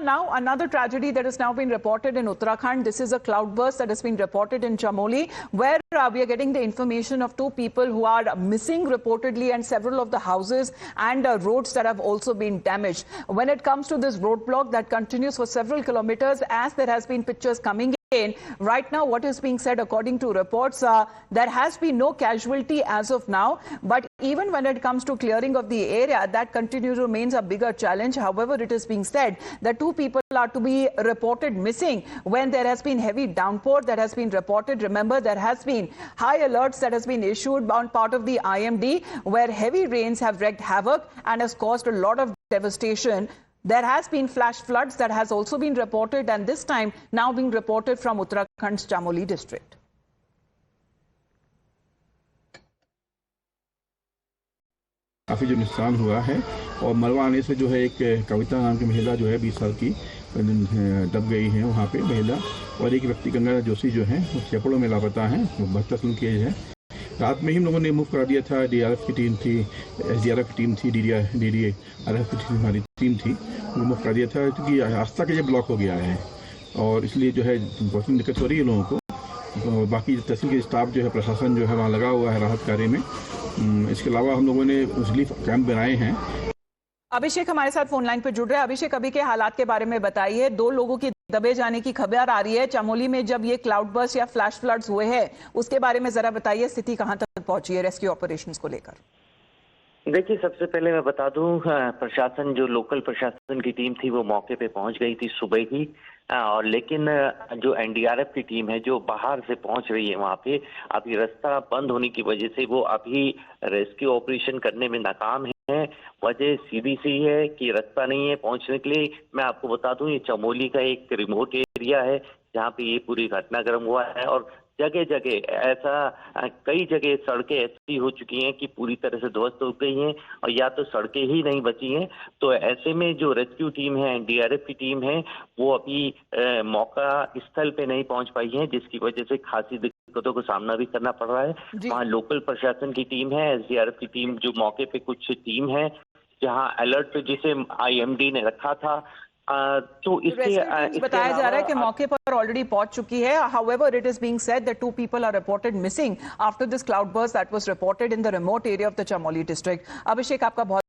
now another tragedy that has now been reported in Uttarakhand. This is a cloudburst that has been reported in Chamoli, where we are getting the information of 2 people who are missing reportedly, and several of the houses and roads that have also been damaged. When it comes to this roadblock that continues for several kilometers, as there has been pictures coming in. Right now, what is being said, according to reports, there has been no casualty as of now. But even when it comes to clearing of the area, that continues remains a bigger challenge. However, it is being said that 2 people are to be reported missing when there has been heavy downpour that has been reported. Remember, there has been high alerts that has been issued on part of the IMD, where heavy rains have wreaked havoc and has caused a lot of devastation. There has been flash floods that has also been reported, and this time now being reported from Uttarakhand's Chamoli district. काफ़ी जो नुकसान हुआ है, और मलबा आने से जो है एक कविता नाम की महिला जो है 20 साल की दब गई है वहाँ पे महिला, और एक व्यक्ति गंगा जोशी जो है वो सैकड़ों में लापता है, 72 साल की एज है। रात में ही हम लोगों ने मूव करा दिया था, डीआरएफ की टीम थी, एसडीआरएफ की टीम थी, डीडीआरएफ की टीम, हमारी टीम थी, वो मूव करा दिया था क्योंकि रास्ता का ये ब्लॉक हो गया है और इसलिए जो है बहुत दिक्कत हो रही है लोगों को। तो बाकी तहसील के स्टाफ जो है, प्रशासन जो है वहाँ लगा हुआ है राहत कार्य में। इसके अलावा हम लोगों ने रिलीफ कैंप बनाए हैं। अभिषेक हमारे साथ फोन लाइन पर जुड़ रहे हैं। अभिषेक, अभी के हालात के बारे में बताइए। 2 लोगों की दबे जाने की खबर आ रही है चमोली में। जब ये क्लाउडबर्स्ट या फ्लैश फ्लड्स हुए हैं, उसके बारे में जरा बताइए, स्थिति कहां तक पहुंची है रेस्क्यू ऑपरेशंस को लेकर? देखिए, सबसे पहले मैं बता दूं, प्रशासन, जो लोकल प्रशासन की टीम थी वो मौके पे पहुंच गई थी सुबह ही, और लेकिन जो एनडीआरएफ की टीम है जो बाहर से पहुंच रही है वहां पे, अभी रास्ता बंद होने की वजह से वो अभी रेस्क्यू ऑपरेशन करने में नाकाम है। वजह सीधी सी है कि रास्ता नहीं है पहुंचने के लिए। मैं आपको बता दूं, ये चमोली का एक रिमोट एरिया है जहाँ पे ये पूरी घटनाक्रम हुआ है, और जगह जगह ऐसा कई जगह सड़कें ऐसी हो चुकी हैं कि पूरी तरह से ध्वस्त हो गई हैं, और या तो सड़कें ही नहीं बची हैं। तो ऐसे में जो रेस्क्यू टीम है, एनडीआरएफ की टीम है, वो अभी मौका स्थल पे नहीं पहुंच पाई है, जिसकी वजह से खासी दिक्कतों का सामना भी करना पड़ रहा है। वहाँ लोकल प्रशासन की टीम है, एसडीआरएफ की टीम, जो मौके पे कुछ टीम है जहाँ अलर्ट जिसे आईएमडी ने रखा था, तो इसके बताया जा रहा है कि मौके पर ऑलरेडी पहुंच चुकी है। However, it is being said that 2 people are reported missing after this cloudburst that was reported in the remote area of the Chamoli district. अभिषेक, आपका बहुत